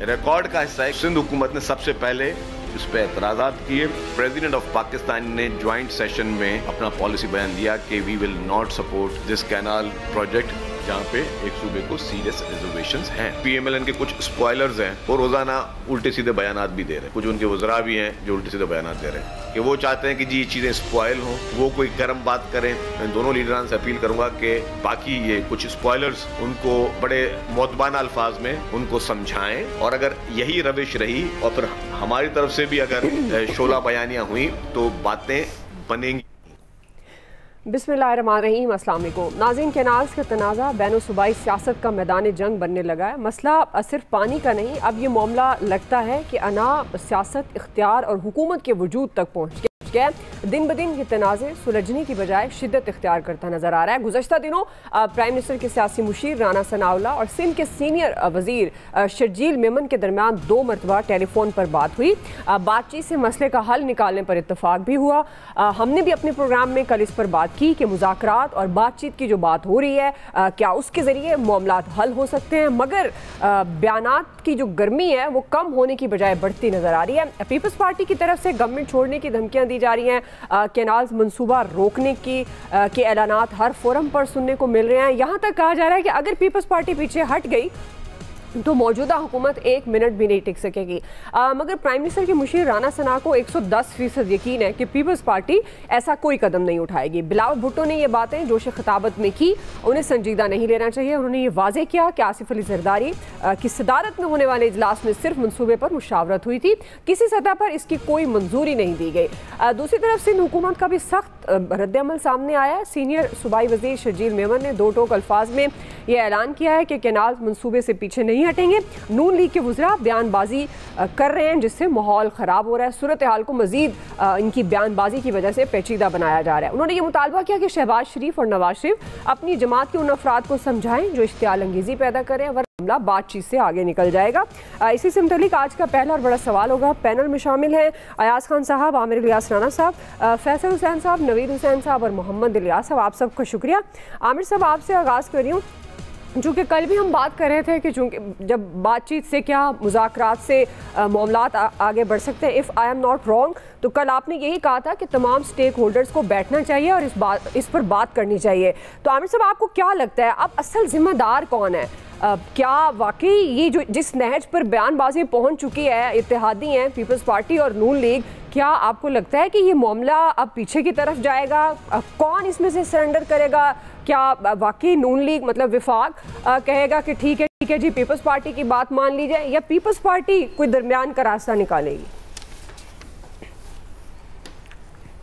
Record का हिस्सा है। सिंध हुकूमत ने सबसे पहले इस पर एतराज़ात किए। प्रेसिडेंट ऑफ पाकिस्तान ने ज्वाइंट सेशन में अपना पॉलिसी बयान दिया कि we will not support this canal project, जहाँ पे एक सूबे को सीरियस रिजर्वेशंस हैं। पीएमएलएन के कुछ स्पॉयलर्स हैं, वो रोजाना उल्टे सीधे बयानात भी दे रहे हैं। कुछ उनके वज़रा भी हैं जो उल्टे सीधे बयानात दे रहे हैं कि वो चाहते हैं कि जी ये चीज़ें स्पॉयल हों, वो कोई गर्म बात करें। मैं दोनों लीडरान से अपील करूंगा कि बाकी ये कुछ स्पॉयलर्स उनको बड़े मौतबाना अल्फाज में उनको समझाएं, और अगर यही रविश रही और फिर हमारी तरफ से भी अगर शोला बयानियाँ हुई तो बातें बनेंगी। बिस्मिल्लाहिर्रहमानिर्रहीम, अस्सलाम वालेकुम नाज़रीन। कैनाल्स का तनाज़ा बैन-ओ-सूबाई सियासत का मैदान जंग बनने लगा है। मसला सिर्फ पानी का नहीं, अब ये मामला लगता है कि अना सियासत, इख्तियार और हुकूमत के वजूद तक पहुँच गया। दिन ब दिन ये तनाज़े सुलझने की बजाय शिद्दत इख्तियार करता नजर आ रहा है। गुज़श्ता दिनों प्राइम मिनिस्टर के सियासी मुशीर राना सनाउल्लाह और सिंध के सीनियर वज़ीर शर्जील मेमन के दरमियान 2 मरतबा टेलीफोन पर बात हुई। बातचीत से मसले का हल निकालने पर इत्तफाक भी हुआ। हमने भी अपने प्रोग्राम में कल इस पर बात की कि मुज़ाकरात और बातचीत की जो बात हो रही है, क्या उसके ज़रिए मामलात हल हो सकते हैं, मगर बयानात की जो गर्मी है वो कम होने की बजाय बढ़ती नजर आ रही है। पीपल्स पार्टी की तरफ से गवर्नमेंट छोड़ने की धमकियां दी जा रही हैं, कैनाल्स मंसूबा रोकने की के ऐलानात हर फोरम पर सुनने को मिल रहे हैं। यहाँ तक कहा जा रहा है कि अगर पीपल्स पार्टी पीछे हट गई तो मौजूदा हुकूमत 1 मिनट भी नहीं टिक सकेगी। मगर प्राइम मिनिस्टर के मुशीर राना सना को 110% यकीन है कि पीपल्स पार्टी ऐसा कोई कदम नहीं उठाएगी। बिलावल भुट्टो ने ये बातें जोश खिताबत में की, उन्हें संजीदा नहीं लेना चाहिए। उन्होंने ये वाजे किया कि आसिफ अली जरदारी की सदारत में होने वाले इजलास में सिर्फ मनसूबे पर मुशावरत हुई थी, किसी सतह पर इसकी कोई मंजूरी नहीं दी गई। दूसरी तरफ सिंध हुकूमत का भी सख्त रद्दअमल सामने आया है। सीनियर सूबाई वजीर शर्जील मेमन ने 2 टोक अल्फाज में यह ऐलान किया है कि कैनाल मनसूबे से पीछे नहीं हटेंगे। नून लीग के वज़रा बयानबाजी कर रहे हैं जिससे माहौल ख़राब हो रहा है। सूरत हाल को मजीद इनकी बयानबाजी की वजह से पेचीदा बनाया जा रहा है। उन्होंने ये मुतालबा किया कि शहबाज शरीफ और नवाज शरीफ अपनी जमात के उन अफराद को समझाएं जो इश्तियाल अंगेज़ी पैदा करें, वरना मामला बातचीत से आगे निकल जाएगा। इसी से मुतालिक आज का पहला और बड़ा सवाल होगा। पैनल में शामिल हैं अयाज खान साहब, आमिर इलियास राना साहब, फैसल हुसैन साहब, नवीद हुसैन साहब और मोहम्मद इलियास साहब। आप सबका शुक्रिया। आमिर साहब, आपसे आगाज़ कर रही हूँ। चूँकि कल भी हम बात कर रहे थे कि चूँकि जब बातचीत से क्या मुज़ाकरात से मामलात आगे बढ़ सकते हैं, if I am not wrong, तो कल आपने यही कहा था कि तमाम स्टेक होल्डर्स को बैठना चाहिए और इस पर बात करनी चाहिए। तो आमिर साहब, आपको क्या लगता है अब असल जिम्मेदार कौन है? क्या वाकई ये जो जिस नहज पर बयानबाजी पहुंच चुकी है, इत्तेहादी हैं पीपल्स पार्टी और नून लीग, क्या आपको लगता है कि ये मामला अब पीछे की तरफ जाएगा? कौन इसमें से सरेंडर करेगा? क्या वाकई नून लीग मतलब विफाक कहेगा कि ठीक है जी पीपल्स पार्टी की बात मान ली जाए, या पीपल्स पार्टी कोई दरमियान का रास्ता निकालेगी?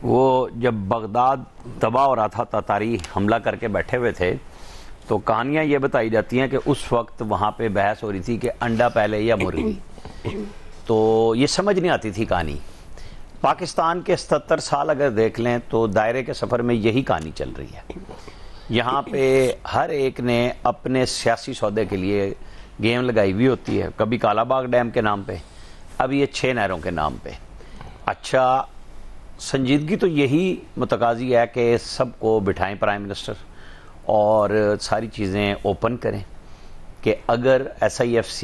वो जब बगदाद तबाह हो रहा था, तातारी हमला करके बैठे हुए थे, तो कहानियाँ ये बताई जाती हैं कि उस वक्त वहाँ पे बहस हो रही थी कि अंडा पहले या मुर्गी। तो ये समझ नहीं आती थी कहानी। पाकिस्तान के 77 साल अगर देख लें तो दायरे के सफ़र में यही कहानी चल रही है। यहाँ पे हर एक ने अपने सियासी सौदे के लिए गेम लगाई हुई होती है। कभी कालाबाग डैम के नाम पे, अभी ये 6 नहरों के नाम पे। अच्छा, संजीदगी तो यही मुतकाजी है कि सबको बिठाएं प्राइम मिनिस्टर और सारी चीज़ें ओपन करें कि अगर SIFC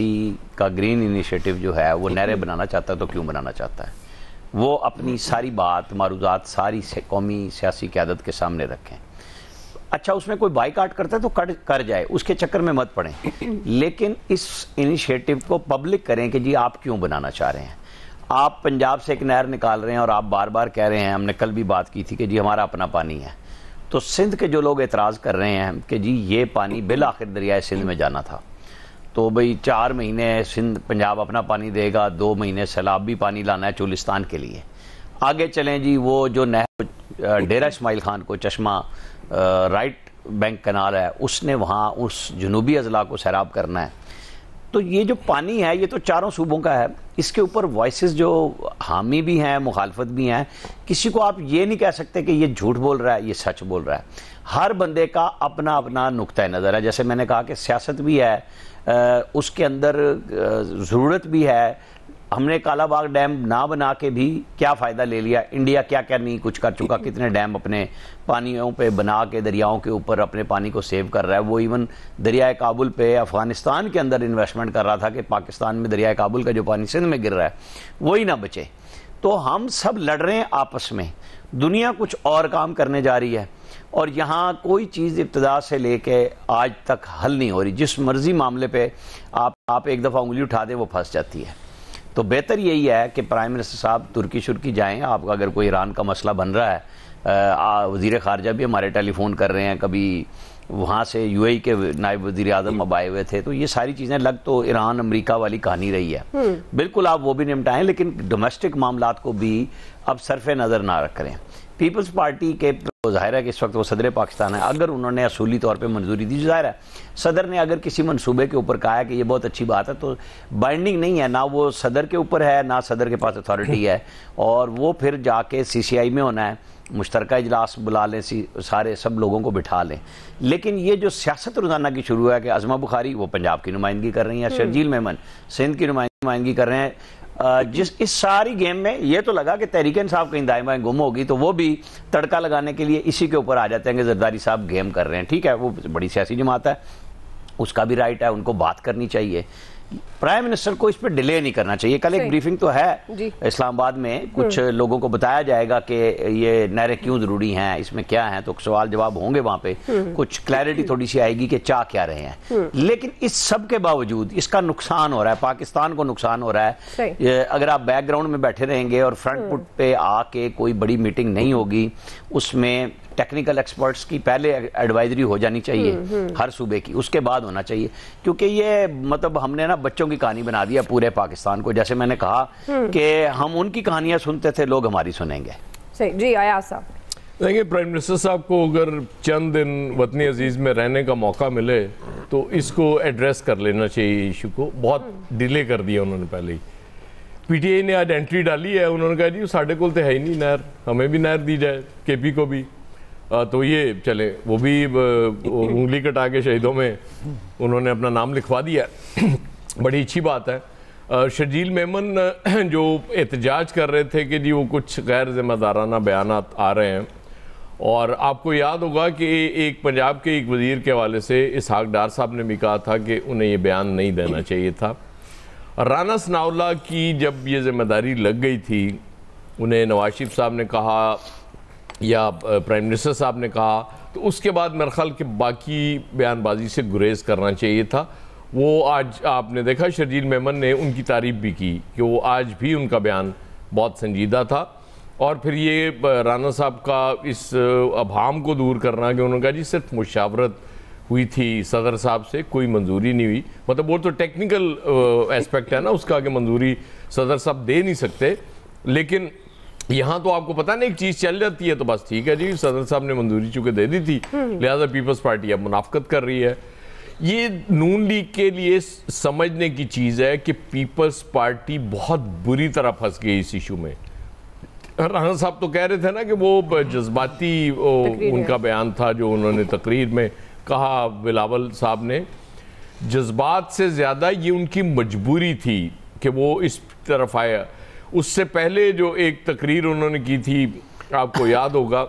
का ग्रीन इनिशिएटिव जो है वो नहरें बनाना चाहता है तो क्यों बनाना चाहता है, वो अपनी सारी बात मारूजात सारी कौमी सियासी क़यादत के सामने रखें। अच्छा, उसमें कोई बाइकाट करता है तो कर जाए, उसके चक्कर में मत पड़ें, लेकिन इस इनिशिएटिव को पब्लिक करें कि जी आप क्यों बनाना चाह रहे हैं। आप पंजाब से एक नहर निकाल रहे हैं और आप बार बार कह रहे हैं, हमने कल भी बात की थी कि जी हमारा अपना पानी है। तो सिंध के जो लोग एतराज़ कर रहे हैं कि जी ये पानी बिल आखिर दरियाए सिंध में जाना था, तो भाई 4 महीने सिंध पंजाब अपना पानी देगा, 2 महीने सैलाबी पानी लाना है चुलिस्तान के लिए। आगे चलें जी, वो जो नहर डेरा इस्माइल खान को चश्मा राइट बैंक कनाल है, उसने वहाँ उस जनूबी अजला को सैराब करना है। तो ये जो पानी है ये तो चारों सूबों का है। इसके ऊपर वॉइसेस जो हामी भी हैं, मुखालफत भी हैं। किसी को आप ये नहीं कह सकते कि ये झूठ बोल रहा है, ये सच बोल रहा है। हर बंदे का अपना अपना नुक्ता नज़र है। जैसे मैंने कहा कि सियासत भी है, उसके अंदर ज़रूरत भी है, हमने कालाबाग डैम ना बना के भी क्या फ़ायदा ले लिया? इंडिया क्या क्या नहीं कुछ कर चुका, कितने डैम अपने पानियों पे बना के दरियाओं के ऊपर अपने पानी को सेव कर रहा है। वो इवन दरियाए काबुल पे अफ़गानिस्तान के अंदर इन्वेस्टमेंट कर रहा था कि पाकिस्तान में दरियाए काबुल का जो पानी सिंध में गिर रहा है वही ना बचे। तो हम सब लड़ रहे हैं आपस में, दुनिया कुछ और काम करने जा रही है और यहाँ कोई चीज़ इब्तदा से लेके आज तक हल नहीं हो रही। जिस मर्जी मामले पे आप एक दफ़ा उंगली उठा दें वो फंस जाती है। तो बेहतर यही है कि प्राइम मिनिस्टर साहब तुर्की शुर्की जाएं। आपका अगर कोई ईरान का मसला बन रहा है, वज़ीर ख़ारजा भी हमारे टेलीफोन कर रहे हैं, कभी वहाँ से यूएई के नायब वज़ीर आज़म अब आए हुए थे। तो ये सारी चीज़ें लग तो ईरान अमेरिका वाली कहानी रही है, बिल्कुल आप वो भी निपटाएं, लेकिन डोमेस्टिक मामलात को भी अब सरफ़े नज़र ना रख करें। पीपल्स पार्टी के ज़ाहिर है कि इस वक्त वो सदर पाकिस्तान है, अगर उन्होंने असूली तौर पे मंजूरी दी, ज़ाहिर है सदर ने अगर किसी मंसूबे के ऊपर कहा है कि ये बहुत अच्छी बात है तो बाइंडिंग नहीं है, ना वो सदर के ऊपर है ना सदर के पास अथॉरिटी है, और वो फिर जाके CCI में होना है, मुश्तरका इजलास बुला लें, सारे सब लोगों को बिठा लें। लेकिन ये जो सियासत रोज़ाना की शुरू है कि अज़मा बुखारी वो पंजाब की नुमाइंदगी कर रही हैं, शर्जील मेमन सिंध की नुमाइंदगी कर रहे हैं, जिस इस सारी गेम में ये तो लगा कि तहरीक इंसाफ कहीं दाएं बाएं गुम होगी तो वो भी तड़का लगाने के लिए इसी के ऊपर आ जाते हैं कि जरदारी साहब गेम कर रहे हैं। ठीक है, वो बड़ी सियासी जमात है, उसका भी राइट है, उनको बात करनी चाहिए। प्राइम मिनिस्टर को इस पर डिले नहीं करना चाहिए। कल एक ब्रीफिंग तो है इस्लामाबाद में, कुछ लोगों को बताया जाएगा कि ये नहरें क्यों जरूरी हैं, इसमें क्या है, तो सवाल जवाब होंगे वहां पे, कुछ क्लैरिटी थोड़ी सी आएगी कि चाह क्या रहे हैं। लेकिन इस सब के बावजूद इसका नुकसान हो रहा है, पाकिस्तान को नुकसान हो रहा है। अगर आप बैकग्राउंड में बैठे रहेंगे और फ्रंट फुट पे आके कोई बड़ी मीटिंग नहीं होगी, उसमें टेक्निकल एक्सपर्ट्स की पहले एडवाइजरी हो जानी चाहिए हर सूबे की, उसके बाद होना चाहिए। क्योंकि ये मतलब हमने ना बच्चों की कहानी बना दिया पूरे पाकिस्तान को। जैसे मैंने कहा कि हम उनकी कहानियां सुनते थे, लोग हमारी सुनेंगे। सही जी, आया साहब। देखिए, प्राइम मिनिस्टर साहब को अगर चंद दिन वतनी अजीज में रहने का मौका मिले तो इसको एड्रेस कर लेना चाहिए इशू को। बहुत डिले कर दिया उन्होंने पहले ही। PTI ने आज एंट्री डाली है, उन्होंने कहा जी साढ़े को तो है ही नहीं नहर, हमें भी नहर दी जाए, KP को भी। तो ये चले, वो भी उंगली कटा के शहीदों में उन्होंने अपना नाम लिखवा दिया। बड़ी अच्छी बात है। शर्जील मेमन जो एहतजाज कर रहे थे कि जी वो कुछ गैर जिम्मेदाराना बयानात आ रहे हैं, और आपको याद होगा कि एक पंजाब के एक वज़ीर के हवाले से इसहाक डार साहब ने भी कहा था कि उन्हें ये बयान नहीं देना चाहिए था। राना सनाउल्लाह की जब ये जिम्मेदारी लग गई थी, उन्हें नवाज शरीफ साहब ने कहा या प्राइम मिनिस्टर साहब ने कहा, तो उसके बाद मेरे ख्याल के बाकी बयानबाजी से गुरेज करना चाहिए था। वो आज आपने देखा शर्जील मेमन ने उनकी तारीफ भी की कि वो आज भी उनका बयान बहुत संजीदा था। और फिर ये राना साहब का इस अभाम को दूर करना कि उन्होंने कहा जी सिर्फ मुशावरत हुई थी सदर साहब से, कोई मंजूरी नहीं हुई। मतलब वो तो टेक्निकल एस्पेक्ट है ना उसका कि मंजूरी सदर साहब दे नहीं सकते, लेकिन यहाँ तो आपको पता नहीं एक चीज़ चल जाती है तो बस ठीक है जी सदर साहब ने मंजूरी चूँकि दे दी थी, लिहाजा पीपल्स पार्टी अब मुनाफकत कर रही है। ये नून लीग के लिए समझने की चीज़ है कि पीपल्स पार्टी बहुत बुरी तरह फंस गई इस इशू में। राना साहब तो कह रहे थे ना कि वो जज्बाती उनका बयान था जो उन्होंने तकरीर में कहा, बिलावल साहब ने, जज्बात से ज़्यादा ये उनकी मजबूरी थी कि वो इस तरफ आया। उससे पहले जो एक तकरीर उन्होंने की थी, आपको याद होगा,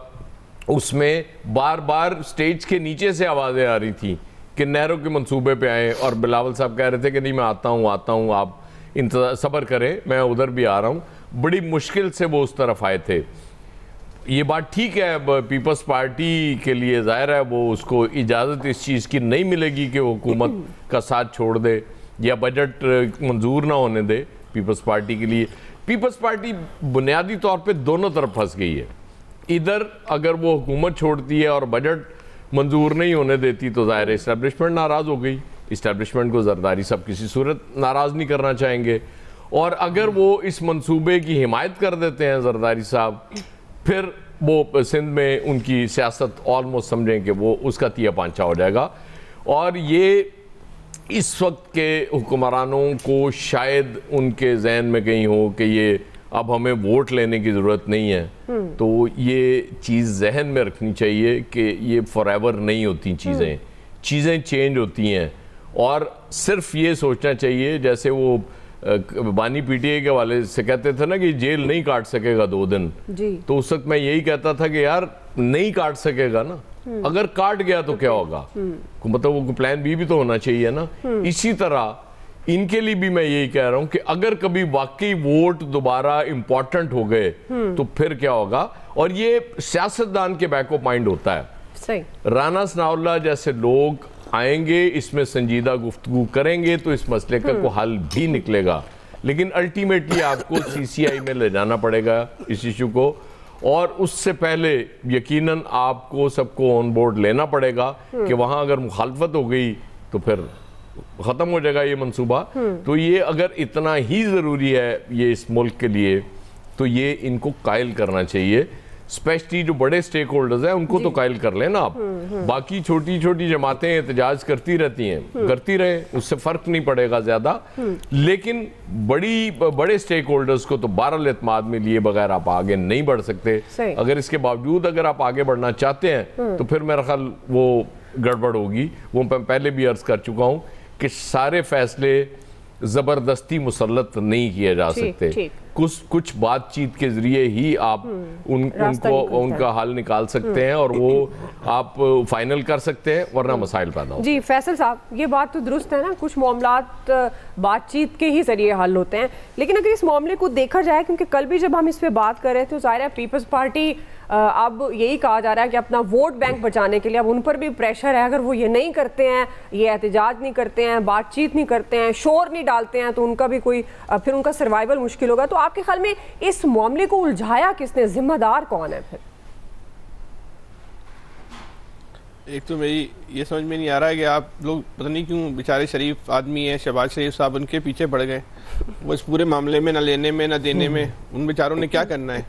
उसमें बार बार स्टेज के नीचे से आवाज़ें आ रही थी कि नहरों के मंसूबे पे आए, और बिलावल साहब कह रहे थे कि नहीं मैं आता हूँ, आप इंतज़ार सब्र करें, मैं उधर भी आ रहा हूँ। बड़ी मुश्किल से वो उस तरफ आए थे। ये बात ठीक है, पीपल्स पार्टी के लिए ज़ाहिर है वो उसको इजाज़त इस चीज़ की नहीं मिलेगी कि वो हुकूमत का साथ छोड़ दे या बजट मंजूर ना होने दे पीपल्स पार्टी के लिए। पीपल्स पार्टी बुनियादी तौर पे दोनों तरफ फंस गई है। इधर अगर वो हुकूमत छोड़ती है और बजट मंजूर नहीं होने देती तो ज़ाहिर है इस्टेब्लिशमेंट नाराज़ हो गई। इस्टेब्लिशमेंट को जरदारी सब किसी सूरत नाराज़ नहीं करना चाहेंगे, और अगर वो इस मंसूबे की हिमायत कर देते हैं जरदारी साहब, फिर वो सिंध में उनकी सियासत ऑलमोस्ट समझें कि वो उसका तिया पांचा हो जाएगा। और ये इस वक्त के हुक्मरानों को शायद उनके जहन में कहीं हो कि ये अब हमें वोट लेने की ज़रूरत नहीं है, तो ये चीज़ जहन में रखनी चाहिए कि ये फॉरएवर नहीं होती चीज़ें चेंज होती हैं। और सिर्फ ये सोचना चाहिए जैसे वो बानी पीटीए के वाले से कहते थे ना कि जेल नहीं काट सकेगा 2 दिन जी। तो उस वक्त मैं यही कहता था कि यार नहीं काट सकेगा ना, अगर काट गया तो क्या होगा, मतलब वो प्लान बी भी तो होना चाहिए ना। इसी तरह इनके लिए भी मैं यही कह रहा हूं कि अगर कभी वाकई वोट दोबारा इंपॉर्टेंट हो गए तो फिर क्या होगा। और ये सियासतदान के बैक ऑफ माइंड होता है। सही। राना सनाउल्लाह जैसे लोग आएंगे, इसमें संजीदा गुफ्तगू करेंगे तो इस मसले का कोई हल भी निकलेगा, लेकिन अल्टीमेटली आपको सीसीआई में ले जाना पड़ेगा इस इशू को, और उससे पहले यकीनन आपको सबको ऑन बोर्ड लेना पड़ेगा कि वहां अगर मुखालफत हो गई तो फिर खत्म हो जाएगा ये मंसूबा। तो ये अगर इतना ही जरूरी है ये इस मुल्क के लिए तो ये इनको कायल करना चाहिए। स्पेशली जो बड़े स्टेक होल्डर्स हैं उनको तो कायल कर लेना आप। बाकी छोटी छोटी जमातें एहतजाज करती रहती हैं, करती रहे, उससे फर्क नहीं पड़ेगा ज्यादा, लेकिन बड़े स्टेक होल्डर्स को तो बहरहाल एतमाद में लिए बगैर आप आगे नहीं बढ़ सकते। अगर इसके बावजूद अगर आप आगे बढ़ना चाहते हैं तो फिर मेरा ख्याल वो गड़बड़ होगी। वो मैं पहले भी अर्ज कर चुका हूं कि सारे फैसले जबरदस्ती मुसल्लत नहीं किए जा सकते। कुछ बातचीत के जरिए ही आप उनका हल निकाल सकते हैं और वो आप फाइनल कर सकते हैं, वरना मसाइल पैदा हो। जी फैसल साहब, ये बात तो दुरुस्त है ना, कुछ मामलात बातचीत के ही जरिए हल होते हैं, लेकिन अगर इस मामले को देखा जाए, क्योंकि कल भी जब हम इस पे बात कर रहे थे तो ज़ाहिर है पीपल्स पार्टी अब यही कहा जा रहा है कि अपना वोट बैंक बचाने के लिए अब उन पर भी प्रेशर है। अगर वो ये नहीं करते हैं, ये एहतजाज नहीं करते हैं, बातचीत नहीं करते हैं, शोर नहीं डालते हैं, तो उनका भी कोई फिर उनका सर्वाइवल मुश्किल होगा। तो आपके ख्याल में इस मामले को उलझाया किसने, जिम्मेदार कौन है फिर? एक तो मेरी ये समझ में नहीं आ रहा है कि आप लोग पता नहीं क्यों बेचारे शरीफ आदमी हैं, शहबाज शरीफ साहब, उनके पीछे पड़ गए। वो इस पूरे मामले में ना लेने में ना देने में, उन बेचारों ने क्या करना है,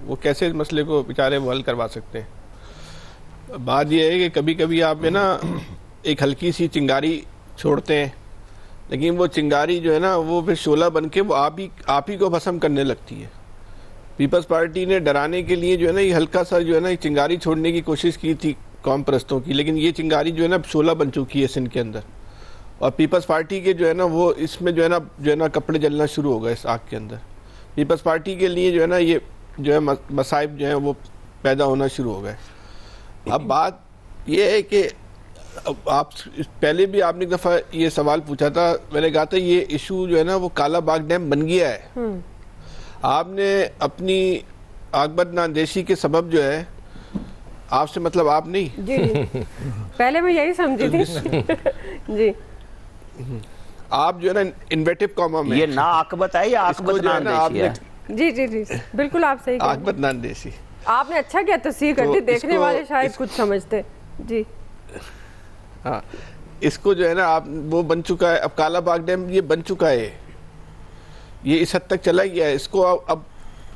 वो कैसे इस मसले को बेचारे वो हल करवा सकते हैं। बात यह है कि कभी कभी आप है ना एक हल्की सी चिंगारी छोड़ते हैं, लेकिन वो चिंगारी जो है ना वो फिर शोला बन के वो आप ही को भस्म करने लगती है। पीपल्स पार्टी ने डराने के लिए जो है ना ये हल्का सा जो है ना चिंगारी छोड़ने की कोशिश की थी कौम परस्तों की, लेकिन ये चिंगारी जो है ना शोला बन चुकी है सिंध के अंदर, और पीपल्स पार्टी के जो है ना वो इसमें जो है ना कपड़े जलना शुरू हो गए इस आग के अंदर। पीपल्स पार्टी के लिए जो है ना ये जो है मसाइब जो है वो पैदा होना शुरू हो गए। अब बात ये है कि आप पहले भी आपने एक दफ़ा ये सवाल पूछा था, मैंने कहा था ये इशू जो है ना वो काला बाग डैम बन गया है। आपने अपनी आकबत नांदेशी के सबब जो है, आपसे मतलब आप नहीं जी, जी। पहले मैं यही समझी थी जी। आप जो है ना इन्वेटिव कॉमा में ये ना आकबत है या आकबत नांदेशी है? जी जी जी बिल्कुल आप सही आकबत नांदेशी। आपने अच्छा किया तस्वीर कर दी, देखने वाले शायद कुछ समझते जी। हाँ, इसको जो है ना आप वो बन चुका है, अब काला बाग डैम ये बन चुका है, ये इस हद तक चला गया है। इसको अब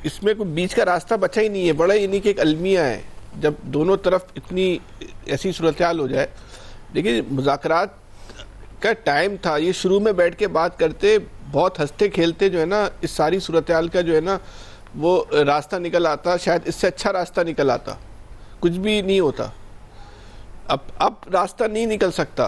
इसमें कोई बीच का रास्ता बचा ही नहीं है। बड़ा ये नहीं कि एक अलमिया है, जब दोनों तरफ इतनी ऐसी सूरत हाल हो जाए। देखिए मुज़ाकरात का टाइम था, ये शुरू में बैठ के बात करते, बहुत हंसते खेलते जो है ना इस सारी सूरत हाल का जो है ना वो रास्ता निकल आता, शायद इससे अच्छा रास्ता निकल आता, कुछ भी नहीं होता। अब रास्ता नहीं निकल सकता,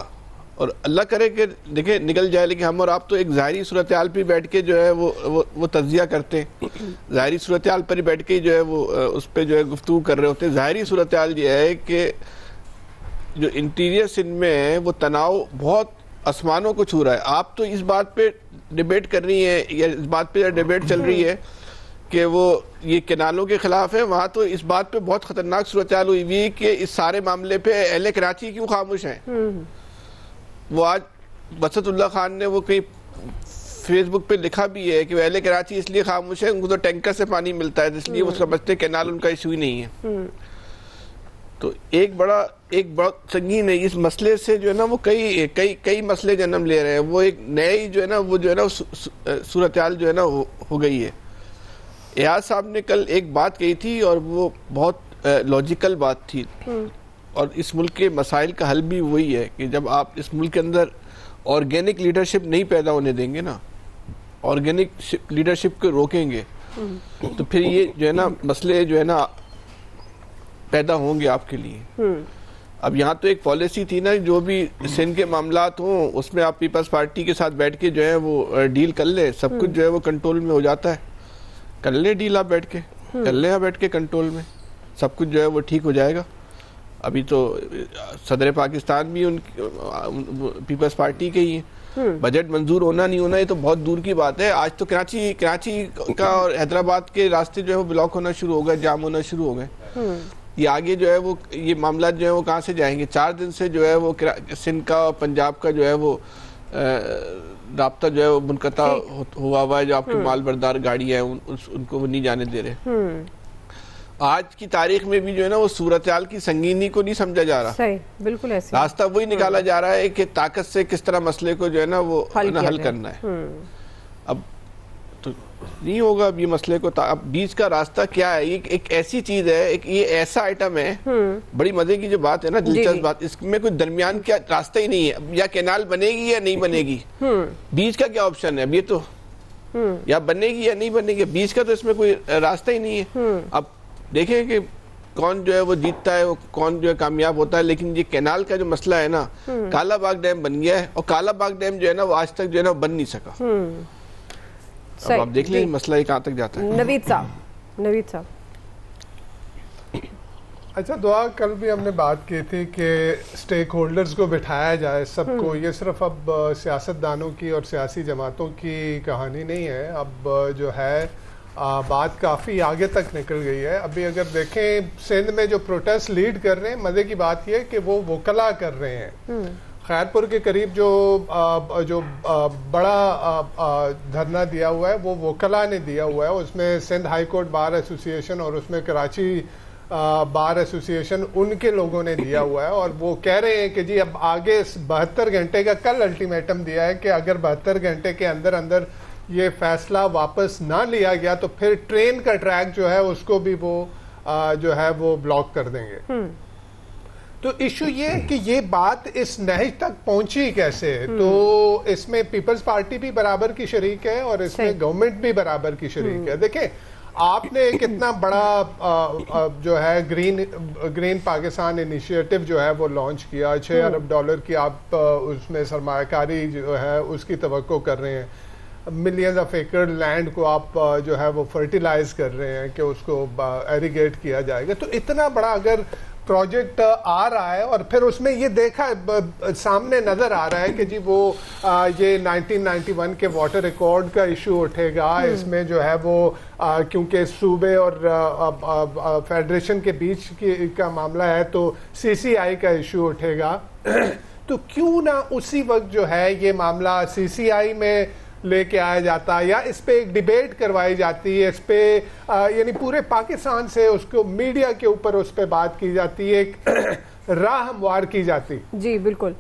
और अल्लाह करे कि देखिए निकल जाए, लेकिन हम और आप तो एक ज़ाहिरी सूरत हाल पर बैठ के जो है वो तज्जिया करते हैं, ज़ाहिरी सूरत हाल पर ही बैठ के जो है वो उस पर जो है गुफ्तगू कर रहे होते हैं। ज़ाहिरी सूरत हाल ये है कि जो इंटीरियर सिंध में है वो तनाव बहुत आसमानों को छू रहा है। आप तो इस बात पे डिबेट कर रही हैं, या इस बात पे डिबेट चल रही है कि वो ये किनालों के खिलाफ है, वहाँ तो इस बात पे बहुत ख़तरनाक सूरत हाल हुई हुई कि इस सारे मामले पे अहले कराची क्यों खामोश हैं। वो आज बसतुल्लाह खान ने वो कहीं फेसबुक पे लिखा भी है कि अहले कराची इसलिए खामोश है, उनको तो टैंकर से पानी मिलता है, इसलिए वो समझते कैनाल उनका इशू ही नहीं है। तो एक बड़ा संगीन है इस मसले से जो है ना वो कई मसले जन्म ले रहे हैं। वो एक नई जो है ना वो जो है ना सूरत हाल जो है ना हो गई है। एयाज साहब ने कल एक बात कही थी और वो बहुत लॉजिकल बात थी, और इस मुल्क के मसाइल का हल भी वही है कि जब आप इस मुल्क के अंदर ऑर्गेनिक लीडरशिप नहीं पैदा होने देंगे ना, ऑर्गेनिक लीडरशिप को रोकेंगे, तो फिर ये जो है ना मसले जो है ना पैदा होंगे आपके लिए। अब यहाँ तो एक पॉलिसी थी ना, जो भी सिंध के मामलात हों उसमें आप पीपल्स पार्टी के साथ बैठ के जो है वो डील कर ले, सब कुछ जो है वो कंट्रोल में हो जाता है। कर ले डील, आप बैठ के कर ले, आप बैठ के कंट्रोल में सब कुछ जो है वो ठीक हो जाएगा। अभी तो सदर पाकिस्तान भी उन पीपल्स पार्टी के ही है। बजट मंजूर होना नहीं होना ये तो बहुत दूर की बात है। आज तो कराची का और हैदराबाद के रास्ते जो है वो ब्लॉक होना शुरू हो गए, जाम होना शुरू हो गए। ये आगे जो है वो ये मामला जो है वो कहाँ से जाएंगे? 4 दिन से जो है वो सिंध का और पंजाब का जो है वो राब्ता जो है वो मुनक़ता हुआ है। जो आपकी माल बरदार गाड़ी है उनको वो नहीं जाने दे रहे। आज की तारीख में भी जो है ना वो सूरत हाल की संगीनी को नहीं समझा जा रहा। सही, बिल्कुल ऐसे रास्ता वही निकाला जा रहा है कि ताकत से किस तरह मसले को जो है ना वो हल करना है। अब तो नहीं होगा अब ये मसले को। अब बीच का रास्ता क्या है? ये एक ऐसी चीज है, एक ये ऐसा आइटम है, बड़ी मजे की जो बात है ना, दिलचस्प बात, इसमें कोई दरमियान का रास्ता ही नहीं है। या कैनाल बनेगी या नहीं बनेगी, बीच का क्या ऑप्शन है? अब ये तो या बनेगी या नहीं बनेगी, बीच का तो इसमें कोई रास्ता ही नहीं है। अब देखें कि कौन जो है वो जीतता है, वो कौन जो है कामयाब होता है। लेकिन ये कैनाल का जो मसला है ना, काला बाग डैम बन गया है और काला बाग डैम जो है ना वो आज तक जो है ना बन नहीं सका। अब आप देख लें मसला कहाँ तक जाता है। नवीद साहब अच्छा, दुआ कल भी हमने बात की थी कि स्टेक होल्डर्स को बिठाया जाए सबको। ये सिर्फ अब सियासतदानों की और सियासी जमातों की कहानी नहीं है। अब जो है बात काफ़ी आगे तक निकल गई है। अभी अगर देखें सिंध में जो प्रोटेस्ट लीड कर रहे हैं, मज़े की बात यह है कि वो वकला कर रहे हैं। खैरपुर के करीब जो बड़ा धरना दिया हुआ है वो वकला ने दिया हुआ है। उसमें Sindh high court bar association और उसमें कराची बार एसोसिएशन उनके लोगों ने दिया हुआ है। और वो कह रहे हैं कि जी अब आगे 72 घंटे का कल अल्टीमेटम दिया है कि अगर 72 घंटे के अंदर अंदर ये फैसला वापस ना लिया गया तो फिर ट्रेन का ट्रैक जो है उसको भी वो जो है वो ब्लॉक कर देंगे। तो इशू ये है कि ये बात इस नहज तक पहुंची कैसे? तो इसमें पीपल्स पार्टी भी बराबर की शरीक है और इसमें गवर्नमेंट भी बराबर की शरीक है। देखें, आपने एक इतना बड़ा जो है ग्रीन पाकिस्तान इनिशिएटिव जो है वो लॉन्च किया। 6 अरब डॉलर की आप उसमें सरमायाकारी जो है उसकी तवक्को कर रहे हैं। मिलियंस ऑफ एकड़ लैंड को आप जो है वो फर्टिलाइज कर रहे हैं कि उसको एरिगेट किया जाएगा। तो इतना बड़ा अगर प्रोजेक्ट आ रहा है और फिर उसमें ये देखा सामने नजर आ रहा है कि जी वो ये 1991 के वाटर रिकॉर्ड का इशू उठेगा। इसमें जो है वो क्योंकि सूबे और फेडरेशन के बीच का मामला है तो CCI का इशू उठेगा। तो क्यों ना उसी वक्त जो है ये मामला CCI में लेके आया जाता या इस पे एक डिबेट करवाई जाती है, इस पे यानी पूरे पाकिस्तान से उसको मीडिया के ऊपर उस पे बात की जाती है, एक राह हमवार की जाती। जी बिल्कुल,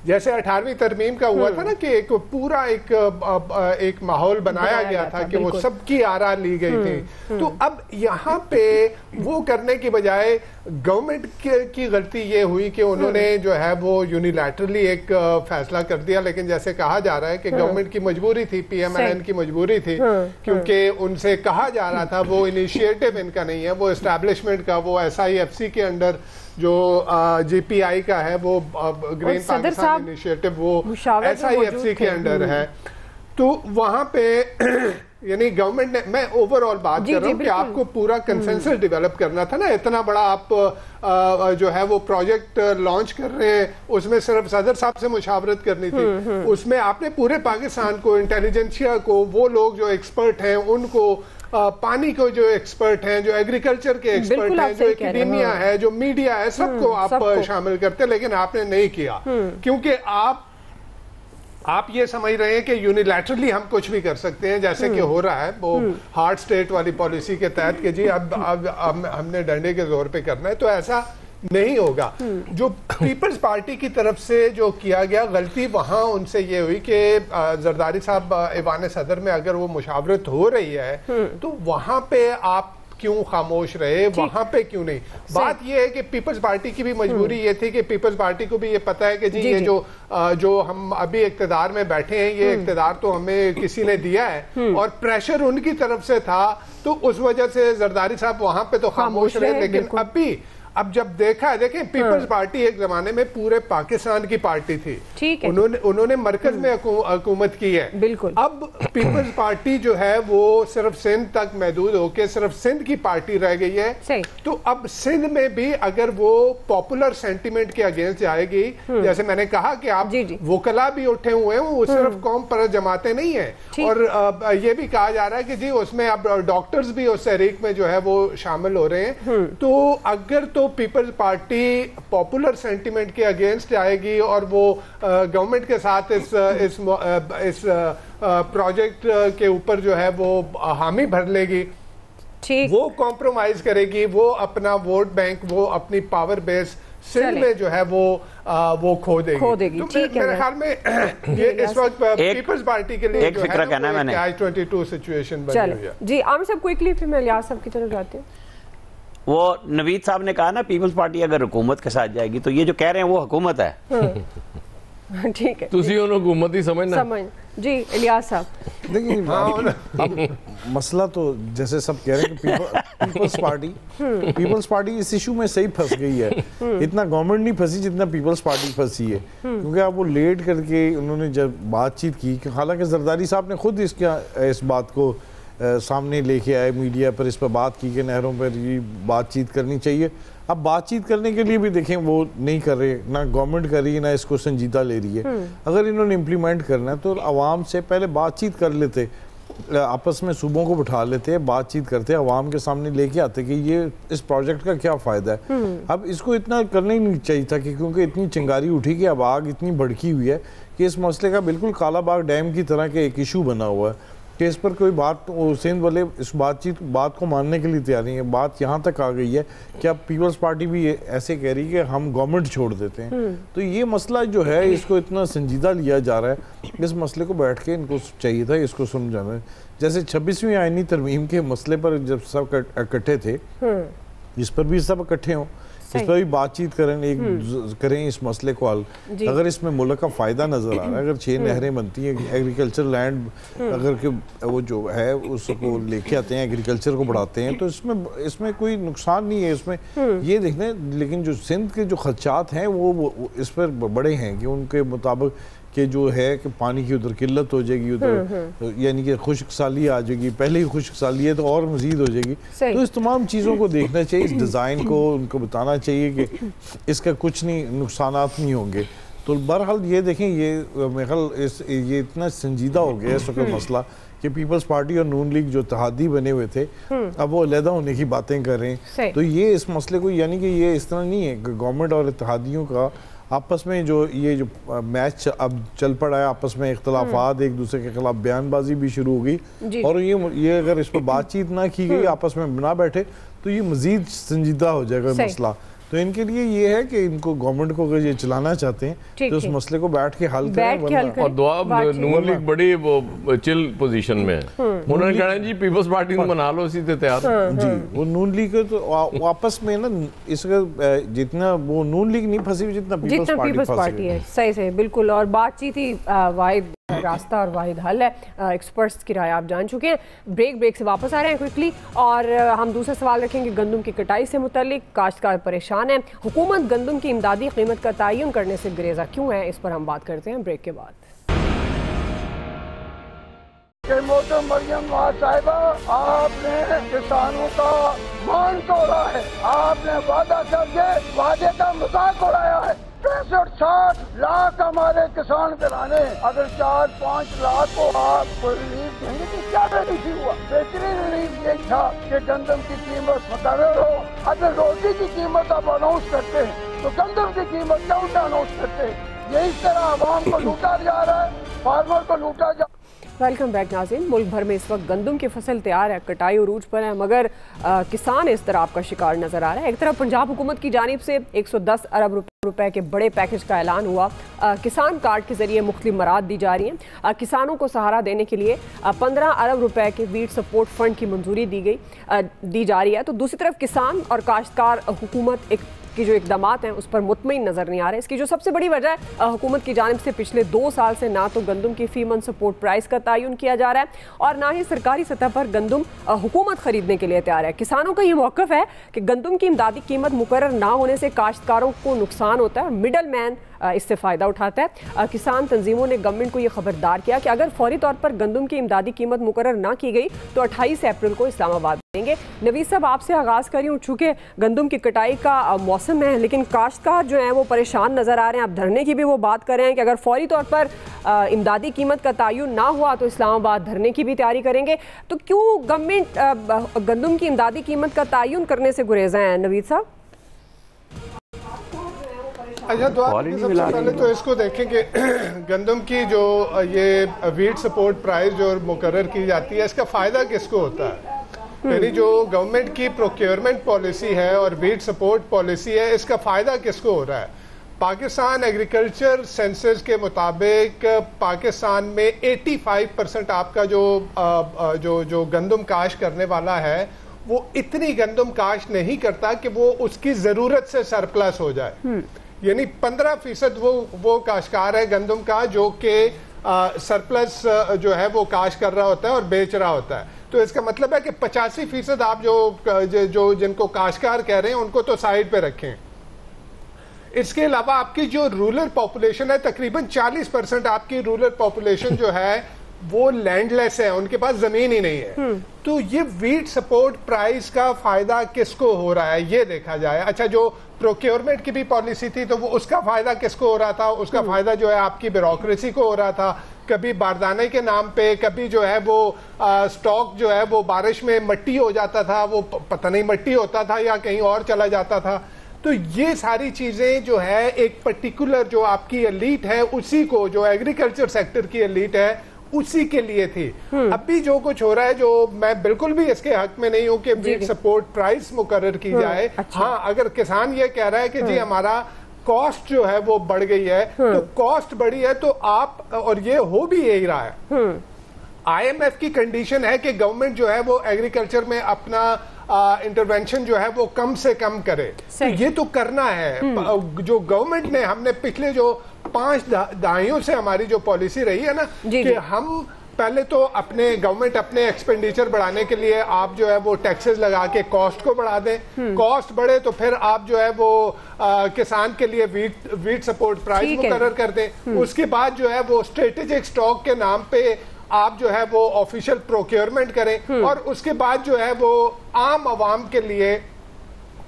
जैसे 18वीं तरमीम का हुआ था ना कि एक पूरा एक माहौल बनाया गया था कि वो सबकी आरा ली गई थी। तो अब यहाँ पे वो करने की बजाय गवर्नमेंट की गलती ये हुई कि उन्होंने जो है वो यूनिलैटरली एक फैसला कर दिया। लेकिन जैसे कहा जा रहा है कि गवर्नमेंट की मजबूरी थी, PMLN की मजबूरी थी, क्योंकि उनसे कहा जा रहा था वो इनिशिएटिव इनका नहीं है, वो एस्टैब्लिशमेंट का, वो SIFC के अंडर जो GPI का है वो ग्रीन पाकिस्तान इनिशिएटिव वो SIFC के अंडर है। तो वहां पे यानी गवर्नमेंट ने, मैं ओवरऑल बात कर रहा हूँ कि आपको पूरा कंसेंसस डेवलप करना था ना। इतना बड़ा आप जो है वो प्रोजेक्ट लॉन्च कर रहे हैं, उसमें सिर्फ सदर साहब से मुशावरत करनी थी। उसमें आपने पूरे पाकिस्तान को, इंटेलिजेंसिया को, वो लोग जो एक्सपर्ट हैं उनको, पानी को जो एक्सपर्ट हैं, जो एग्रीकल्चर के एक्सपर्ट हैं, जो एकेडेमिया है, जो मीडिया है, सबको आप शामिल करते, लेकिन आपने नहीं किया क्योंकि आप ये समझ रहे हैं कि यूनिलैटरली हम कुछ भी कर सकते हैं, जैसे कि हो रहा है वो हार्ड स्टेट वाली पॉलिसी के तहत कि जी अब हमने डंडे के जोर पे करना है। तो ऐसा नहीं होगा। जो पीपल्स पार्टी की तरफ से जो किया गया गलती वहां उनसे ये हुई कि जरदारी साहब ऐवान सदर में अगर वो मुशावरत हो रही है तो वहां पे आप क्यों खामोश रहे, वहां पे क्यों नहीं? बात ये है कि पीपल्स पार्टी की भी मजबूरी ये थी कि पीपल्स पार्टी को भी ये पता है कि जी ये जो हम अभी इक्तदार में बैठे हैं, ये इक्तदार तो हमें किसी ने दिया है और प्रेशर उनकी तरफ से था, तो उस वजह से जरदारी साहब वहां पे तो खामोश रहे। लेकिन अब जब देखा है, देखें पीपल्स पार्टी एक जमाने में पूरे पाकिस्तान की पार्टी थी, ठीक है, उन्होंने मरकज में हुकूमत की है, बिल्कुल। अब पीपल्स पार्टी जो है वो सिर्फ सिंध तक महदूद होके सिर्फ सिंध की पार्टी रह गई है। सही। तो अब सिंध में भी अगर वो पॉपुलर सेंटिमेंट के अगेंस्ट जाएगी, जैसे मैंने कहा कि आप वकला भी उठे हुए हैं, वो सिर्फ कौम पर जमाते नहीं है, और ये भी कहा जा रहा है कि जी उसमें अब डॉक्टर्स भी उस तहरीक में जो है वो शामिल हो रहे हैं। तो अगर तो पीपल्स पार्टी पॉपुलर सेंटिमेंट के अगेंस्ट आएगी और वो गवर्नमेंट के साथ इस प्रोजेक्ट के ऊपर जो है वो हामी भर लेगी, वो कॉम्प्रोमाइज करेगी, वो अपना वोट बैंक, वो अपनी पावर बेस सिंध में जो है वो खो देगी। तो मेरे ख्याल में ये इस वक्त पीपल्स पार्टी के लिए एक फिक्र कहना है मैंने, Catch-22 सिचुएशन बनी हुई है। जी आमिर साहब क्विकली, फिर मैं लियाज साहब की तरफ जाती हूँ। वो नवीद साहब ने कहा ना पीपल्स पार्टी अगर हुकूमत के साथ जाएगी तो ये जो कह रहे हैं वो हुकूमत है। ठीक है, तुसी उन्होंने हुकूमत ही समझना। जी इलियास साहब देखिए, अब मसला तो जैसे सब कह रहे हैं कि पीपल्स पार्टी इस इशू में सही फंस गई है। इतना गवर्नमेंट नहीं फंसी जितना पीपल्स पार्टी फंसी है, क्योंकि अब वो लेट करके उन्होंने जब बातचीत की, हालांकि जरदारी साहब ने खुद इस बात को सामने लेके आए, मीडिया पर इस पर बात की कि नहरों पर ये बातचीत करनी चाहिए। अब बातचीत करने के लिए भी देखें वो नहीं कर रहे, ना गवर्नमेंट कर रही है, ना इसको संजीदा ले रही है। अगर इन्होंने इम्प्लीमेंट करना है तो आवाम से पहले बातचीत कर लेते, आपस में सूबों को बिठा लेते, बातचीत करते, आवाम के सामने लेके आते कि ये इस प्रोजेक्ट का क्या फ़ायदा है। अब इसको इतना करना ही नहीं चाहिए था, कि क्योंकि इतनी चिंगारी उठी कि अब आग इतनी भड़की हुई है कि इस मसले का बिल्कुल कालाबाग डैम की तरह के एक इशू बना हुआ है कि इस पर कोई बात, सिंध वाले इस बात को मानने के लिए तैयार नहीं है। बात यहाँ तक आ गई है कि अब पीपल्स पार्टी भी ऐसे कह रही है कि हम गवर्नमेंट छोड़ देते हैं। तो ये मसला जो है इसको इतना संजीदा लिया जा रहा है, इस मसले को बैठ के इनको चाहिए था इसको समझाना। जैसे 26वीं आईनी तरमीम के मसले पर जब सब इकट्ठे थे, इस पर भी सब इकट्ठे हों, इस पर भी बातचीत करें इस मसले को हल। अगर इसमें मुल्क का फ़ायदा नज़र आ रहा है, अगर 6 नहरें बनती हैं, एग्रीकल्चर लैंड अगर के वो जो है उसको लेके आते हैं, एग्रीकल्चर को बढ़ाते हैं, तो इसमें कोई नुकसान नहीं है। इसमें ये देखना, लेकिन जो सिंध के जो खर्चात हैं वो इस पर बड़े हैं कि उनके मुताबिक कि जो है कि पानी की उधर किल्लत हो जाएगी, उधर यानी कि खुश्क साली आ जाएगी, पहले ही खुश्क साली है तो और मजीद हो जाएगी। तो इस तमाम चीज़ों को देखना चाहिए, इस डिज़ाइन को उनको बताना चाहिए कि इसका कुछ नहीं, नुकसानात नहीं होंगे। तो बहरहाल ये देखें, ये इतना संजीदा हो गया इस वक्त मसला कि पीपल्स पार्टी और नून लीग जो इत्तेहादी बने हुए थे, अब वो अलहदा होने की बातें कर रहे हैं। तो ये इस मसले को, यानी कि ये इस तरह नहीं है कि गवर्नमेंट और इत्तेहादियों का आपस में जो मैच अब चल पड़ा है, आपस में इख्तलाफात, एक दूसरे के खिलाफ बयानबाजी भी शुरू हो गई, और ये अगर इस पर बातचीत ना की गई, आपस में ना बैठे, तो ये मजीद संजीदा हो जाएगा मसला। तो इनके लिए ये है कि इनको गवर्नमेंट को अगर ये चलाना चाहते हैं तो उस मसले को बैठ के हल करें। और दुआ नून लीग बड़ी वो चिल पोजीशन में है, उन्होंने कहा जी पीपल्स पार्टी को मना लो, इसी से तैयार जी। वो नून लीग तो वापस में ना, इसका जितना वो नून लीग नहीं फंसी जितना पीपल्स पार्टी है। सही सही, बिल्कुल। और बातचीत ही वाहिद रास्ता और वाहिद हल है। एक्सपर्ट्स की राय आप जान चुके हैं। ब्रेक से वापस आ रहे हैं क्विकली, और हम दूसरा सवाल रखेंगे गंदम की कटाई से मुतल्लिक। काश्तकार परेशान है, हुकूमत गंदम की इमदादी कीमत का तयन करने से गुरेजा क्यों है, इस पर हम बात करते हैं ब्रेक के बाद। मोहतरम मरियम नवाज साहिबा, आपने किसानों का मान तोड़ा है, आपने वादा करके वादे का मजाक उड़ाया है। 65-60 लाख हमारे किसान कराने, अगर 4-5 लाख को आप रिलीफ देंगे तो क्या बेनिफिट हुआ? बेहतरीन रिलीफ ये था कि गंदम की कीमत मुकर्रर हो। अगर रोटी की कीमत आप अनाउंस करते हैं तो गंदम की कीमत क्यों अनाउंस करते हैं? ये इस तरह आवाम को लूटा जा रहा है, फार्मर को लूटा जा। वेलकम बैक नाज़रीन। मुल्क भर में इस वक्त गंदम की फसल तैयार है, कटाई उरूज पर है, मगर किसान इस तरह आपका शिकार नजर आ रहा है। एक तरफ पंजाब हुकूमत की जानिब से 110 अरब रुपए के बड़े पैकेज का ऐलान हुआ। किसान कार्ड के जरिए मुख्तलिफ मराद दी जा रही हैं। किसानों को सहारा देने के लिए 15 अरब रुपए के वीट सपोर्ट फंड की मंजूरी दी जा रही है। तो दूसरी तरफ किसान और काश्तकार हुकूमत एक की जो इकदामात हैं उस पर मुतमईन नज़र नहीं आ रहे। इसकी जो सबसे बड़ी वजह है हुकूमत की जानिब से पिछले 2 साल से ना तो गंदम की फी मन सपोर्ट प्राइस का तयन किया जा रहा है और ना ही सरकारी सतह पर गंदम हुकूमत खरीदने के लिए तैयार है। किसानों का ये मौक़िफ़ है कि गंदम की इमदादी कीमत मुकर्रर ना होने से काश्तकारों को नुकसान होता है और मिडल मैन इससे फ़ायदा उठाता है। किसान तंजीमों ने गवर्नमेंट को ये खबरदार किया कि अगर फौरी तौर पर गंदम की इमदादी कीमत मुकर्रर ना की गई तो 28 अप्रैल को इस्लामाबाद देंगे। नवीद साहब, आपसे आगाज़ करी हूँ, चूँकि गंदम की कटाई का मौसम है लेकिन काश्तकार जो हैं वो परेशान नज़र आ रहे हैं। आप धरने की भी वो बात कर रहे हैं कि अगर फौरी तौर पर इमदादी कीमत का तयन ना हुआ तो इस्लामाबाद धरने की भी तैयारी करेंगे। तो क्यों गवर्नमेंट गंदम की इमदादी कीमत का तयन करने से गुरेज़ हैं नवीद साहब? अच्छा, तो आप सबसे पहले तो इसको देखें कि गंदम की जो ये वीट सपोर्ट प्राइस जो मुकर्रर की जाती है इसका फ़ायदा किसको होता है? यानी जो गवर्नमेंट की प्रोक्योरमेंट पॉलिसी है और वीट सपोर्ट पॉलिसी है इसका फ़ायदा किसको हो रहा है? पाकिस्तान एग्रीकल्चर सेंसस के मुताबिक पाकिस्तान में 85% आपका जो गंदम काश करने वाला है वो इतनी गंदम काश नहीं करता कि वो उसकी ज़रूरत से सरप्लस हो जाए। यानी 15% वो काश्तकार है गंदम का जो कि सरप्लस जो है वो काश कर रहा होता है और बेच रहा होता है। तो इसका मतलब है कि 85% आप जो जिनको काश्तकार कह रहे हैं उनको तो साइड पे रखें। इसके अलावा आपकी जो रूरल पॉपुलेशन है तकरीबन 40% आपकी रूरल पॉपुलेशन जो है वो लैंडलेस है, उनके पास जमीन ही नहीं है। तो ये वीट सपोर्ट प्राइस का फायदा किसको हो रहा है ये देखा जाए। अच्छा, जो प्रोक्योरमेंट की भी पॉलिसी थी तो वो उसका फायदा किसको हो रहा था? उसका फायदा जो है आपकी ब्यूरोक्रेसी को हो रहा था। कभी बारदाने के नाम पे, कभी जो है वो स्टॉक जो है वो बारिश में मट्टी हो जाता था, वो पता नहीं मट्टी होता था या कहीं और चला जाता था। तो ये सारी चीजें जो है एक पर्टिकुलर जो आपकी एलीट है उसी को, जो एग्रीकल्चर सेक्टर की एलीट है उसी के लिए थी। अभी जो कुछ हो रहा है, जो मैं बिल्कुल भी इसके हक में नहीं हूं कि वीट सपोर्ट प्राइस मुकर्रर की जाए। अच्छा। हाँ, अगर किसान ये कह रहा है कि जी हमारा कॉस्ट जो है वो बढ़ गई है तो कॉस्ट बढ़ी है तो आप, और ये हो भी यही रहा है। IMF की कंडीशन है कि गवर्नमेंट जो है वो एग्रीकल्चर में अपना इंटरवेंशन जो है वो कम से कम करे। तो ये तो करना है। जो गवर्नमेंट ने, हमने पिछले जो 5 दहाइयों से हमारी जो पॉलिसी रही है ना कि हम पहले तो गवर्नमेंट अपने एक्सपेंडिचर बढ़ाने के लिए आप जो है वो टैक्सेस लगा के कॉस्ट को बढ़ा दें। कॉस्ट बढ़े तो फिर आप जो है वो किसान के लिए वीट सपोर्ट प्राइस मुकर्रर कर दें। उसके बाद जो है वो स्ट्रेटेजिक स्टॉक के नाम पे आप जो है वो ऑफिशियल प्रोक्योरमेंट करें और उसके बाद जो है वो आम आवाम के लिए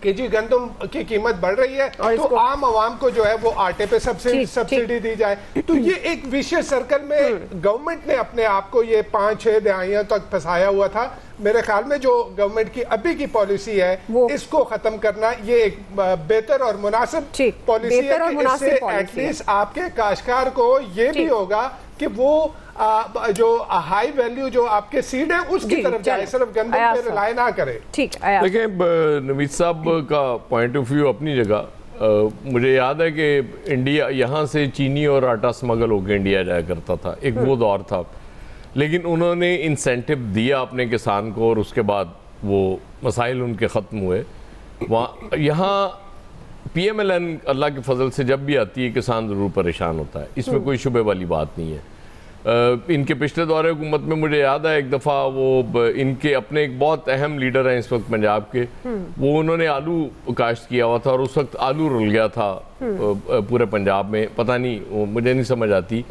कि जी गंदम की कीमत बढ़ रही है तो आम आवाम को जो है वो आटे पे सब्सिडी दी जाए। तो ये एक विशेष सर्कल में गवर्नमेंट ने अपने आप को ये 5-6 दहाइयों तक फंसाया हुआ था। मेरे ख्याल में जो गवर्नमेंट की अभी की पॉलिसी है इसको खत्म करना ये एक बेहतर और मुनासिब पॉलिसी है कि इससे एटलीस्ट आपके काश्तकार को ये भी होगा कि वो जो हाई वैल्यू जो आपके सीड है उसकी तरफ जाए, सिर्फ गंदम पे रिलाय ना करे। ठीक, देखिए नवीद साहब का पॉइंट ऑफ व्यू अपनी जगह। मुझे याद है कि इंडिया यहाँ से चीनी और आटा स्मगल होकर इंडिया जाया करता था, एक वो दौर था। लेकिन उन्होंने इंसेंटिव दिया अपने किसान को और उसके बाद वो मसाइल उनके ख़त्म हुए। वहाँ यहाँ PMLN अल्लाह के फजल से जब भी आती है किसान ज़रूर परेशान होता है, इसमें कोई शुबे वाली बात नहीं है। इनके पिछले दौरे हुकूमत में मुझे याद है एक दफ़ा वो इनके अपने एक बहुत अहम लीडर हैं इस वक्त पंजाब के, वो उन्होंने आलू काश्त किया हुआ था और उस वक्त आलू रुल गया था पूरे पंजाब में। पता नहीं, मुझे नहीं समझ आती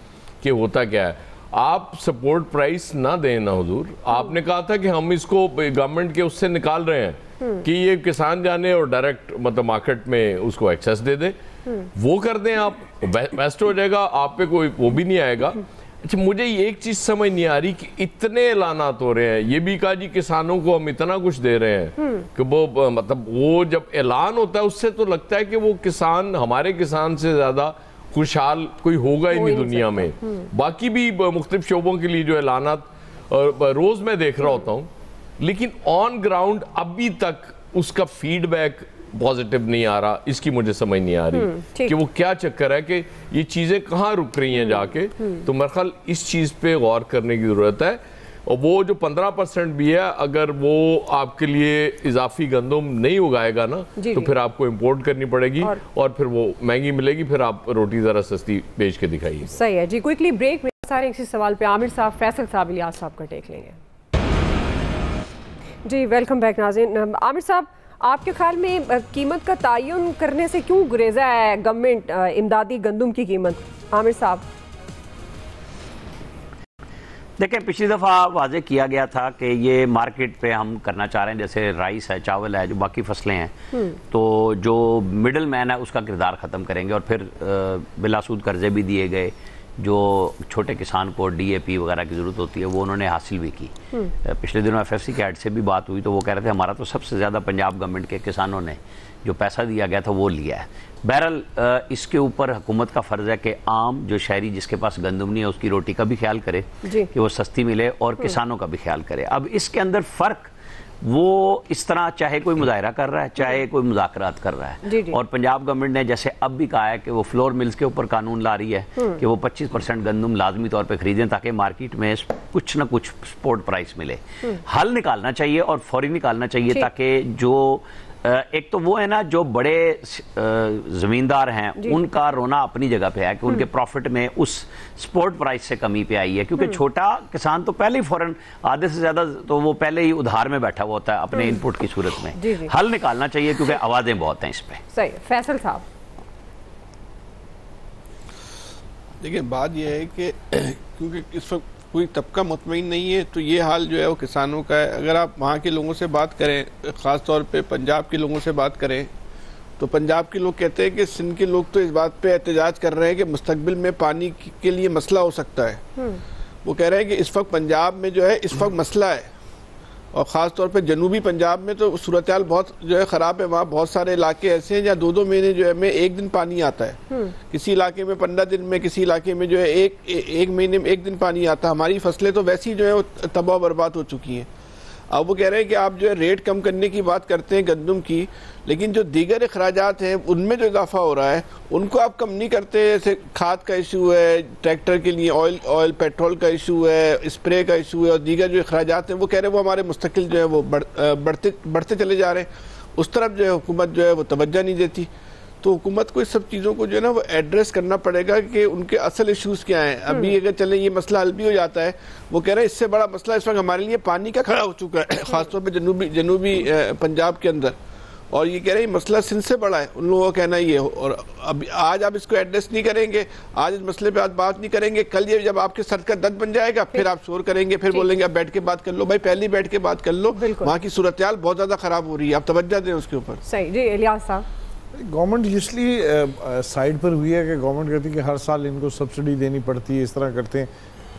कि होता क्या है। आप सपोर्ट प्राइस ना दें ना हुजूर, आपने कहा था कि हम इसको गवर्नमेंट के उससे निकाल रहे हैं कि ये किसान जाने और डायरेक्ट मतलब मार्केट में उसको एक्सेस दे दे, वो कर दें आप, बेस्ट हो जाएगा, आप पे कोई वो भी नहीं आएगा। अच्छा, मुझे ये एक चीज समझ नहीं आ रही कि इतने ऐलानात हो रहे हैं, ये भी कहा जी किसानों को हम इतना कुछ दे रहे हैं कि वो मतलब वो जब ऐलान होता है उससे तो लगता है कि वो किसान हमारे किसान से ज्यादा खुशहाल कोई होगा ही नहीं दुनिया में। बाकी भी मुख्तलिफ शोबों के लिए जो ऐलानात रोज मैं देख रहा होता हूँ, लेकिन ऑन ग्राउंड अभी तक उसका फीडबैक पॉजिटिव नहीं आ रहा। इसकी मुझे समझ नहीं आ रही कि वो क्या चक्कर है कि ये चीज़ें कहाँ रुक रही हैं जाके। तो मेरे ख्याल इस चीज़ पे गौर करने की ज़रूरत है। और वो जो 15% भी है, अगर वो आपके लिए इजाफी गंदम नहीं उगाएगा ना तो फिर आपको इंपोर्ट करनी पड़ेगी और फिर वो महंगी मिलेगी, फिर आप रोटी ज़रा सस्ती बेच के दिखाइए। सही है जी। क्विकली ब्रेक में सारे इसी सवाल पे आमिर साहब, फैसल साहब, इलियास साहब का टेक लेंगे। जी वेलकम बैक नाज़रीन। आमिर साहब, आपके ख्याल में कीमत का तयन करने से क्यों गुरेजा है गवर्नमेंट इमदादी गंदम की कीमत? आमिर साहब देखें, पिछली दफ़ा वाज़े किया गया था कि ये मार्केट पे हम करना चाह रहे हैं, जैसे राइस है, चावल है, जो बाकी फसलें हैं, तो जो मिडल मैन है उसका किरदार ख़त्म करेंगे और फिर बिलासूद कर्जे भी दिए गए, जो छोटे किसान को DAP वगैरह की ज़रूरत होती है वो उन्होंने हासिल भी की। पिछले दिनों FFC के हेड से भी बात हुई तो वो कह रहे थे हमारा तो सबसे ज़्यादा पंजाब गवर्नमेंट के किसानों ने जो पैसा दिया गया था वो लिया है। बहरहाल इसके ऊपर हुकूमत का फ़र्ज़ है कि आम जो शहरी जिसके पास गंदम नहीं है उसकी रोटी का भी ख्याल करे कि वो सस्ती मिले और किसानों का भी ख्याल करे। अब इसके अंदर फ़र्क वो इस तरह, चाहे कोई मुजाहरा कर रहा है, चाहे कोई मुज़ाकरात कर रहा है, और पंजाब गवर्नमेंट ने जैसे अब भी कहा है कि वो फ्लोर मिल्स के ऊपर कानून ला रही है कि वो 25% गंदम लाजमी तौर पे खरीदें ताकि मार्केट में कुछ ना कुछ सपोर्ट प्राइस मिले। हल निकालना चाहिए और फौरी निकालना चाहिए ताकि जो एक तो वो है ना, जो बड़े ज़मींदार हैं उनका रोना अपनी जगह पे है कि उनके प्रॉफिट में उस स्पोर्ट प्राइस से कमी पे आई है, क्योंकि छोटा किसान तो पहले ही फौरन आधे से ज़्यादा तो वो पहले ही उधार में बैठा हुआ होता है अपने इनपुट की सूरत में। हल निकालना चाहिए क्योंकि आवाज़ें बहुत हैं इस पर। सही। फैसल साहब देखिए, बात यह है कि क्योंकि इस वक्त कोई तबका मुतमईन नहीं है तो ये हाल जो है वो किसानों का है। अगर आप वहाँ के लोगों से बात करें, ख़ास तौर पे पंजाब के लोगों से बात करें, तो पंजाब के लोग कहते हैं कि सिंध के लोग तो इस बात पे एहतजाज कर रहे हैं कि मुस्तकबिल में पानी के लिए मसला हो सकता है। वो कह रहे हैं कि इस वक्त पंजाब में जो है इस वक्त मसला है, और ख़ास तौर पे जनूबी पंजाब में तो सूरत हाल बहुत जो है ख़राब है। वहाँ बहुत सारे इलाके ऐसे हैं जहाँ 2-2 महीने जो है में 1 दिन पानी आता है, किसी इलाके में 15 दिन में, किसी इलाके में जो है एक महीने में 1 दिन पानी आता है। हमारी फसलें तो वैसी जो है वो तबाह बर्बाद हो चुकी हैं। अब वो कह रहे हैं कि आप जो है रेट कम करने की बात करते हैं गंदम की, लेकिन जो दीगर अखराजात हैं उनमें जो इजाफा हो रहा है उनको आप कम नहीं करते। जैसे खाद का इशू है, ट्रैक्टर के लिए ऑयल पेट्रोल का इशू है, स्प्रे का इशू है, और दीगर जो अखराजात हैं वो कह रहे हैं वो हमारे मुस्तकिल जो है वो बढ़ते चले जा रहे हैं। उस तरफ जो है हुकूमत जो है वो तवज्जो नहीं देती। तो हुकूमत को इस सब चीज़ों को जो है ना वो एड्रेस करना पड़ेगा कि उनके असल इश्यूज़ क्या हैं। अभी अगर चले ये मसला हल भी हो जाता है, वो कह रहे हैं इससे बड़ा मसला इस वक्त हमारे लिए पानी का खड़ा हो चुका है, ख़ासतौर पे जनूबी पंजाब के अंदर, और ये कह रहे हैं मसला सिंध से बड़ा है। उन लोगों का कहना ये हो, और अभी आज आप इसको एड्रेस नहीं करेंगे, आज इस मसले पे आज बात नहीं करेंगे, कल ये जब आपके सर का दर्द बन जाएगा फिर आप शोर करेंगे, फिर बोलेंगे अब बैठ के बात कर लो। भाई पहले ही बैठ के बात कर लो, वहाँ की सूरत हाल बहुत ज़्यादा ख़राब हो रही है, आप तवज्जो दें उसके ऊपर। सही जी। इलियास साहब, गवर्नमेंट इसलिए साइड पर हुई है कि गवर्नमेंट कहती है कि हर साल इनको सब्सिडी देनी पड़ती है, इस तरह करते हैं,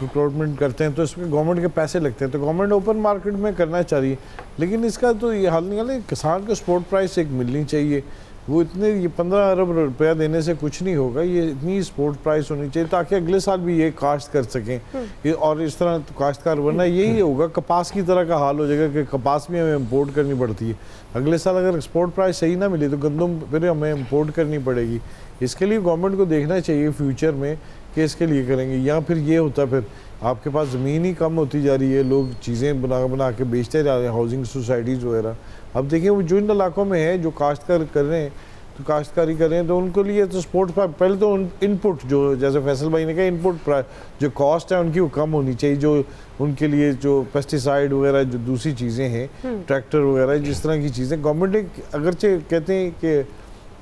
रिक्रूटमेंट करते हैं, तो इसमें गवर्नमेंट के पैसे लगते हैं, तो गवर्नमेंट ओपन मार्केट में करना चाहिए। लेकिन इसका तो ये हल निकाले, किसान को सपोर्ट प्राइस एक मिलनी चाहिए। वो इतने ये 15 अरब रुपया देने से कुछ नहीं होगा, ये इतनी सपोर्ट प्राइस होनी चाहिए ताकि अगले साल भी ये काश्त कर सकें। और इस तरह तो काश्तकार वरना यही होगा, कपास की तरह का हाल हो जाएगा कि कपास भी हमें इम्पोर्ट करनी पड़ती है। अगले साल अगर एक्सपोर्ट प्राइस सही ना मिले तो गंदम फिर हमें इम्पोर्ट करनी पड़ेगी। इसके लिए गवर्नमेंट को देखना चाहिए फ्यूचर में कि इसके लिए करेंगे, या फिर ये होता है फिर आपके पास ज़मीन ही कम होती जा रही है, लोग चीज़ें बना के बेचते जा रहे हैं, हाउसिंग सोसाइटीज़ वगैरह। अब देखिए वो जो इन इलाकों में है जो काश्तकार कर रहे हैं, तो काश्तकारी कर रहे हैं, तो उनके लिए तो सपोर्ट पहले तो इनपुट जो जैसे फैसल भाई ने कहा इनपुट जो कॉस्ट है उनकी वो कम होनी चाहिए, जो उनके लिए जो पेस्टिसाइड वगैरह जो दूसरी चीज़ें हैं, ट्रैक्टर वगैरह जिस तरह की चीज़ें गवर्नमेंट ने अगरचे कहते हैं कि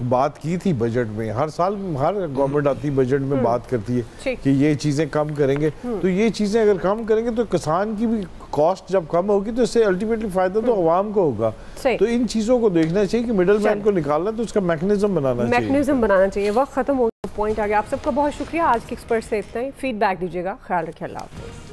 बात की थी बजट में, हर साल हर गवर्नमेंट आती बजट में बात करती है कि ये चीज़ें कम करेंगे, तो ये चीज़ें अगर कम करेंगे तो किसान की भी कॉस्ट जब कम होगी तो इससे अल्टीमेटली फ़ायदा तो आवाम को होगा। तो इन चीज़ों को देखना चाहिए कि मिडल मैन को निकालना, तो उसका मैकेनिज्म बनाना चाहिए। वक्त खत्म हो गया, पॉइंट आ गया। आप सबका बहुत शुक्रिया। आज के एक्सपर्ट से इतना ही, फीडबैक दीजिएगा। ख्याल रखिए, अल्लाह हाफ़िज़।